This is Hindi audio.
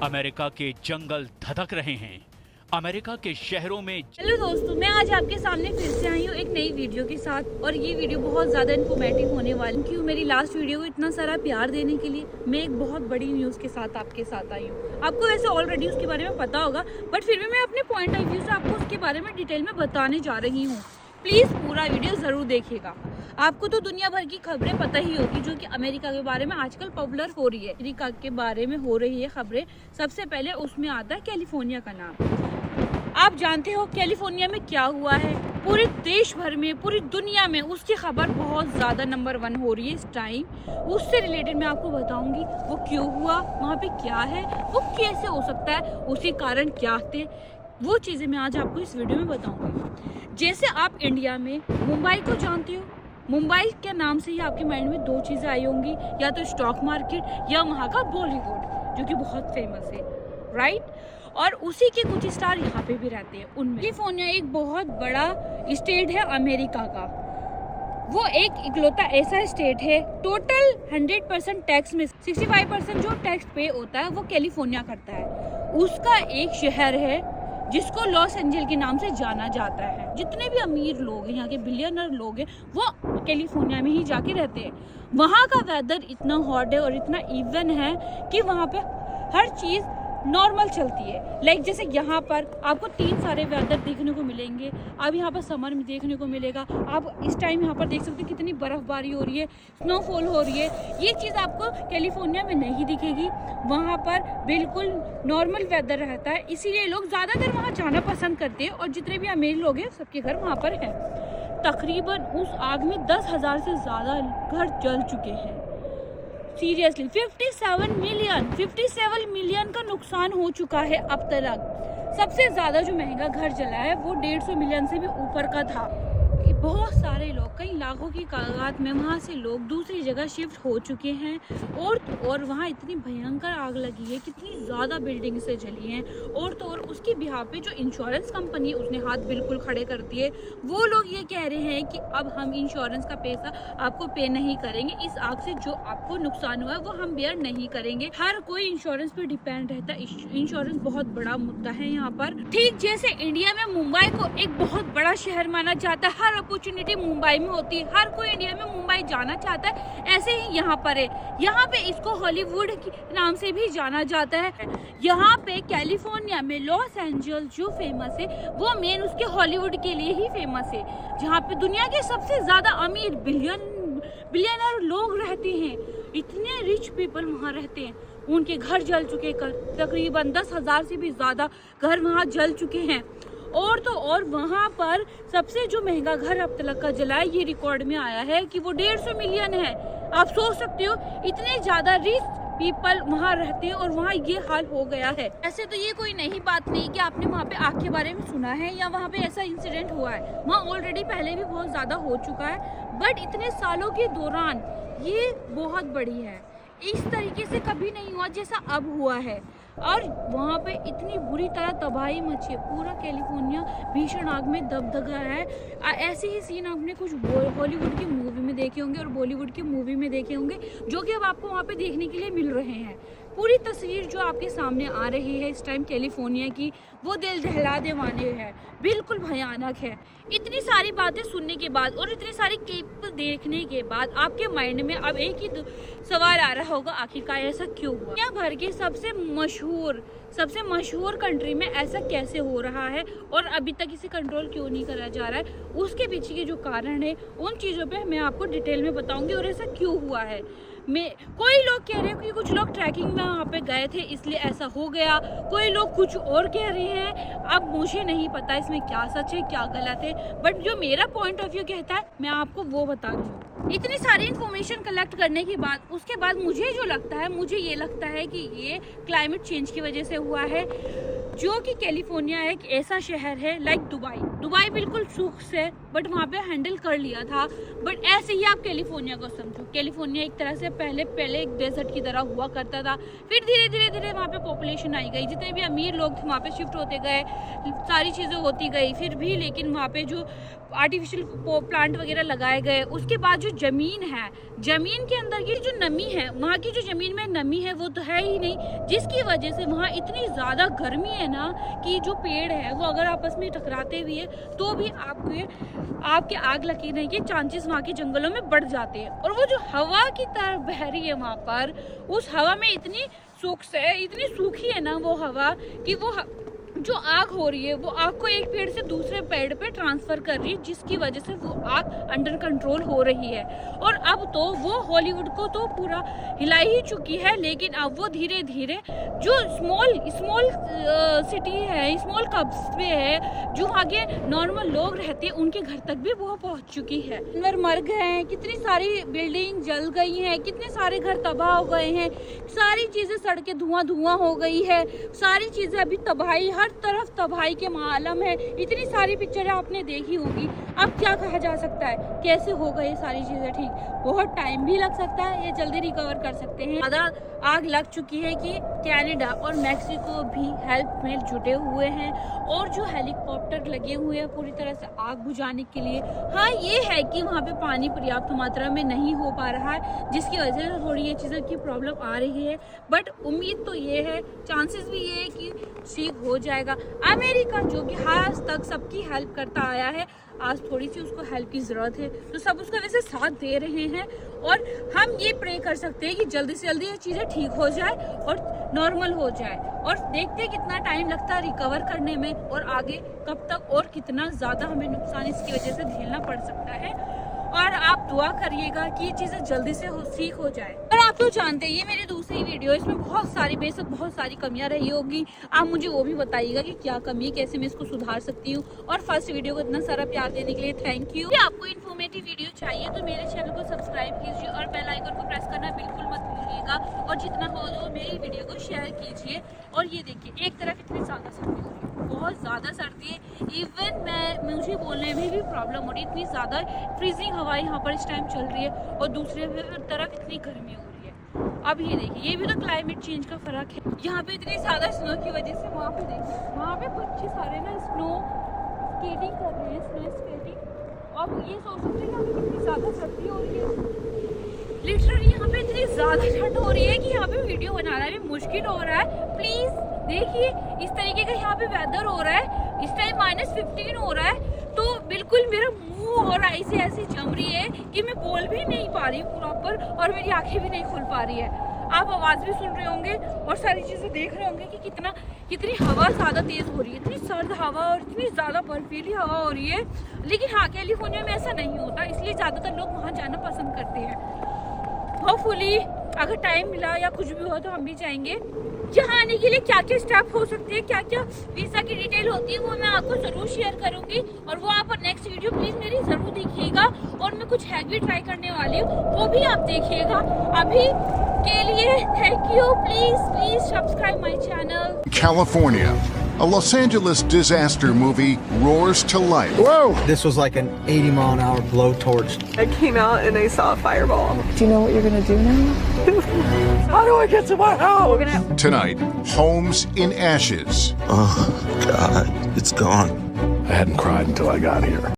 अमेरिका के जंगल धधक रहे हैं। अमेरिका के शहरों में हेलो दोस्तों, मैं आज आपके सामने फिर से आई हूँ एक नई वीडियो के साथ। और ये वीडियो बहुत ज़्यादा इन्फॉर्मेटिव होने वाली क्यों मेरी लास्ट वीडियो को इतना सारा प्यार देने के लिए मैं एक बहुत बड़ी न्यूज़ के साथ आपके साथ आई हूँ। आपको वैसे ऑलरेडी उसके बारे में पता होगा, बट फिर भी मैं अपने पॉइंट ऑफ व्यू से आपको उसके बारे में डिटेल में बताने जा रही हूँ। प्लीज़ पूरा वीडियो ज़रूर देखिएगा। आपको तो दुनिया भर की खबरें पता ही होगी जो कि अमेरिका के बारे में आजकल पॉपुलर हो रही है। अमेरिका के बारे में हो रही है खबरें, सबसे पहले उसमें आता है कैलिफोर्निया का नाम। आप जानते हो कैलिफोर्निया में क्या हुआ है? पूरे देश भर में, पूरी दुनिया में उसकी खबर बहुत ज़्यादा नंबर 1 हो रही है इस टाइम। उससे रिलेटेड मैं आपको बताऊंगी वो क्यों हुआ, वहाँ पे क्या है, वो कैसे हो सकता है, उसके कारण क्या थे, वो चीज़ें मैं आज आपको इस वीडियो में बताऊंगी। जैसे आप इंडिया में मुंबई को जानते हो, मुंबई के नाम से ही आपके माइंड में 2 चीज़ें आई होंगी, या तो स्टॉक मार्केट या वहाँ का बॉलीवुड जो कि बहुत फेमस है, राइट? और उसी के कुछ स्टार यहाँ पे भी रहते हैं। उनमें कैलिफोर्निया एक बहुत बड़ा स्टेट है अमेरिका का। वो एक इकलौता ऐसा स्टेट है, टोटल 100% टैक्स में 65% जो टैक्स पे होता है वो कैलिफोर्निया करता है। उसका एक शहर है जिसको लॉस एंजल के नाम से जाना जाता है। जितने भी अमीर लोग हैं, यहाँ के बिलियनर लोग हैं, वो कैलिफोर्निया में ही जाके रहते हैं। वहाँ का वेदर इतना हॉट है और इतना इवन है कि वहाँ पे हर चीज़ नॉर्मल चलती है। लाइक जैसे यहाँ पर आपको 3 सारे वेदर देखने को मिलेंगे। अब यहाँ पर समर में देखने को मिलेगा, आप इस टाइम यहाँ पर देख सकते हैं कितनी बर्फबारी हो रही है, स्नोफॉल हो रही है। ये चीज़ आपको कैलिफोर्निया में नहीं दिखेगी। वहाँ पर बिल्कुल नॉर्मल वेदर रहता है, इसीलिए लोग ज़्यादातर वहाँ जाना पसंद करते हैं। और जितने भी अमीर लोग हैं सबके घर वहाँ पर हैं। तकरीबन उस आग में 10,000 से ज़्यादा घर जल चुके हैं। सीरियसली 57 मिलियन का नुकसान हो चुका है अब तक। सबसे ज्यादा जो महंगा घर जला है वो 150 मिलियन से भी ऊपर का था। बहुत सारे लोग, कई लाखों की तादाद में वहाँ से लोग दूसरी जगह शिफ्ट हो चुके हैं। और वहाँ इतनी भयंकर आग लगी है, कितनी ज़्यादा बिल्डिंग से जली हैं। और तो और उसके बिहार पे जो इंश्योरेंस कंपनी है उसने हाथ बिल्कुल खड़े कर दिए। वो लोग ये कह रहे हैं कि अब हम इंश्योरेंस का पैसा आपको पे नहीं करेंगे, इस आग से जो आपको नुकसान हुआ है वो हम बेयर नहीं करेंगे। हर कोई इंश्योरेंस पे डिपेंड रहता है। इंश्योरेंस बहुत बड़ा मुद्दा है यहाँ पर। ठीक जैसे इंडिया में मुंबई को एक बहुत बड़ा शहर माना जाता है, हर अपॉर्चुनिटी मुंबई में होती है, हर कोई इंडिया में मुंबई जाना चाहता है, ऐसे ही यहाँ पर है। यहाँ पे इसको हॉलीवुड के नाम से भी जाना जाता है। यहाँ पे कैलिफोर्निया में लॉस एंजल्स जो फेमस है वो मेन उसके हॉलीवुड के लिए ही फेमस है, जहाँ पे दुनिया के सबसे ज्यादा अमीर बिलियनर लोग रहते हैं। इतने रिच पीपल वहाँ रहते हैं। उनके घर जल चुके, तकरीबन 10,000 से भी ज्यादा घर वहाँ जल चुके हैं। और तो और वहाँ पर सबसे जो महंगा घर अब तक का जला है, ये रिकॉर्ड में आया है कि वो 150 मिलियन है। आप सोच सकते हो इतने ज्यादा रिच पीपल वहाँ रहते हैं और वहाँ ये हाल हो गया है। ऐसे तो ये कोई नई बात नहीं कि आपने वहाँ पे आग के बारे में सुना है या वहाँ पे ऐसा इंसिडेंट हुआ है। वहाँ ऑलरेडी पहले भी बहुत ज्यादा हो चुका है, बट इतने सालों के दौरान ये बहुत बड़ी है। इस तरीके से कभी नहीं हुआ जैसा अब हुआ है। और वहाँ पे इतनी बुरी तरह तबाही मची है, पूरा कैलिफोर्निया भीषण आग में दबदबा है। ऐसे ही सीन आपने कुछ हॉलीवुड की मूवी में देखे होंगे और बॉलीवुड की मूवी में देखे होंगे, जो कि अब आपको वहाँ पे देखने के लिए मिल रहे हैं। पूरी तस्वीर जो आपके सामने आ रही है इस टाइम कैलिफोर्निया की, वो दिल दहला देने है, बिल्कुल भयानक है। इतनी सारी बातें सुनने के बाद और इतनी सारी क्लिप देखने के बाद आपके माइंड में अब एक ही सवाल आ रहा होगा, आखिरकार ऐसा क्यों हुआ? दुनिया भर के सबसे मशहूर कंट्री में ऐसा कैसे हो रहा है और अभी तक इसे कंट्रोल क्यों नहीं करा जा रहा है? उसके पीछे के जो कारण है उन चीज़ों पे मैं आपको डिटेल में बताऊंगी और ऐसा क्यों हुआ है। कोई लोग कह रहे हैं कि कुछ लोग ट्रैकिंग में वहाँ पे गए थे इसलिए ऐसा हो गया, कोई लोग कुछ और कह रहे हैं। अब मुझे नहीं पता इसमें क्या सच है क्या गलत है, बट जो मेरा पॉइंट ऑफ व्यू कहता है मैं आपको वो बता रही हूँ। इतनी सारी इन्फॉर्मेशन कलेक्ट करने के बाद उसके बाद मुझे ये लगता है कि ये क्लाइमेट चेंज की वजह से हुआ है। जो कि कैलिफोर्निया एक ऐसा शहर है लाइक दुबई बिल्कुल सुख से बट वहाँ पे हैंडल कर लिया था। बट ऐसे ही आप कैलिफोर्निया को समझो, कैलिफोर्निया एक तरह से पहले एक डेजर्ट की तरह हुआ करता था, फिर धीरे धीरे वहाँ पे पॉपुलेशन आई गई, जितने भी अमीर लोग थे वहाँ पे शिफ्ट होते गए, सारी चीज़ें होती गई, फिर भी लेकिन वहाँ पे जो आर्टिफिशियल प्लांट वगैरह लगाए गए, उसके बाद जो ज़मीन है, ज़मीन के अंदर की जो नमी है, वहाँ की जो ज़मीन में नमी है वो तो है ही नहीं, जिसकी वजह से वहाँ इतनी ज़्यादा गर्मी है ना कि जो पेड़ है वो अगर आपस में टकराते भी है तो भी आपके आग लगने के चांसेस वहाँ के जंगलों में बढ़ जाते हैं। और वो जो हवा की तरफ बह रही है वहाँ पर, उस हवा में इतनी सूखी है ना वो हवा कि वो जो आग हो रही है वो आग को एक पेड़ से दूसरे पेड़ पे ट्रांसफर कर रही है, जिसकी वजह से वो आग अंडर कंट्रोल हो रही है। और अब तो वो हॉलीवुड को तो पूरा हिला ही चुकी है, लेकिन अब वो धीरे धीरे जो स्मॉल सिटी है, स्मॉल कस्बे है, जो आगे नॉर्मल लोग रहते हैं, उनके घर तक भी वो पहुंच चुकी है। जानवर मर गए हैं, कितनी सारी बिल्डिंग जल गई हैं, कितने सारे घर तबाह हो गए हैं, सारी चीजें सड़कें धुआं हो गई है, सारी चीजें अभी तबाही, हर तरफ तबाही के मालूम है। इतनी सारी पिक्चरें आपने देखी होगी। अब क्या कहा जा सकता है, कैसे होगा ये सारी चीज़ें ठीक? बहुत टाइम भी लग सकता है, ये जल्दी रिकवर कर सकते हैं। ज़्यादा आग लग चुकी है कि कनाडा और मैक्सिको भी हेल्प में जुटे हुए हैं, और जो हेलीकॉप्टर लगे हुए हैं पूरी तरह से आग बुझाने के लिए। हाँ, ये है कि वहाँ पे पानी पर्याप्त मात्रा में नहीं हो पा रहा है, जिसकी वजह से थोड़ी ये चीज़ों की प्रॉब्लम आ रही है, बट उम्मीद तो ये है, चांसेस भी ये है कि ठीक हो जाएगा। अमेरिका जो कि आज तक सबकी हेल्प करता आया है, आज थोड़ी सी उसको हेल्प की ज़रूरत है, तो सब उसका वैसे साथ दे रहे हैं, और हम ये प्रे कर सकते हैं कि जल्दी से जल्दी ये चीज़ें ठीक हो जाए और नॉर्मल हो जाए। और देखते हैं कितना टाइम लगता है रिकवर करने में, और आगे कब तक और कितना ज़्यादा हमें नुकसान इसकी वजह से झेलना पड़ सकता है। और आप दुआ करिएगा कि ये चीज़ें जल्दी से ठीक हो जाए। और आप तो जानते हैं ये मेरी दूसरी वीडियो, इसमें बहुत सारी कमियां रही होगी। आप मुझे वो भी बताइएगा कि क्या कमी है, कैसे मैं इसको सुधार सकती हूँ। और फर्स्ट वीडियो को इतना सारा प्यार देने के लिए थैंक यू। आपको इन्फॉर्मेटिव वीडियो चाहिए तो मेरे चैनल को सब्सक्राइब कीजिए और बेल आइकन को प्रेस करना बिल्कुल मत भूलिएगा, और जितना हो मेरी वीडियो को शेयर कीजिए। और ये देखिए, एक तरफ इतनी ज़्यादा सर्दी हो रही है, बहुत ज़्यादा सर्दी है, इवन मुझे बोलने में भी प्रॉब्लम हो रही है, इतनी ज़्यादा फ्रीजिंग हवा यहाँ पर इस टाइम चल रही है, और दूसरे तरफ इतनी गर्मी हो रही है। अब ये देखिए, ये भी तो क्लाइमेट चेंज का फ़र्क है। यहाँ पे इतनी ज़्यादा स्नो की वजह से वहाँ पे देखिए, वहाँ पे बच्चे सारे ना स्नो स्केटिंग कर रहे हैं, स्नो स्केटिंग। अब ये सोच सकते हैं कि कितनी ज़्यादा सर्दी हो रही है, लिटरली यहाँ पे इतनी ज़्यादा ठंड हो रही है कि यहाँ पे वीडियो बनाना भी मुश्किल हो रहा है। प्लीज़ देखिए, इस तरीके का यहाँ पे वेदर हो रहा है, इस टाइम -15 हो रहा है, तो बिल्कुल मेरा मुंह और आई से ऐसी जम रही है कि मैं बोल भी नहीं पा रही प्रॉपर, और मेरी आंखें भी नहीं खुल पा रही है। आप आवाज़ भी सुन रहे होंगे और सारी चीज़ें देख रहे होंगे कि कितनी हवा ज़्यादा तेज़ हो रही है, इतनी सर्द हवा और इतनी ज़्यादा बर्फीली हवा हो रही है। लेकिन हाँ, कैलिफोर्निया में ऐसा नहीं होता, इसलिए ज़्यादातर लोग वहाँ जाना पसंद करते हैं। होपफुली अगर टाइम मिला या कुछ भी हो तो हम भी जाएंगे। यहाँ आने के लिए क्या क्या स्टेप हो सकते हैं, क्या क्या वीज़ा की डिटेल होती है, वो मैं आपको ज़रूर शेयर करूँगी, और वो आप नेक्स्ट वीडियो प्लीज़ मेरी ज़रूर देखिएगा। और मैं कुछ हैक भी ट्राई करने वाली हूँ, वो भी आप देखिएगा। अभी के लिए thank you, please subscribe my channel. California, a Los Angeles disaster movie roars to life. Whoa! This was like an 80-mile-an-hour blowtorch. I came out and I saw a fireball. Do you know what you're gonna do now? How do I get to my house? Tonight, homes in ashes. Oh, God, it's gone. I hadn't cried until I got here.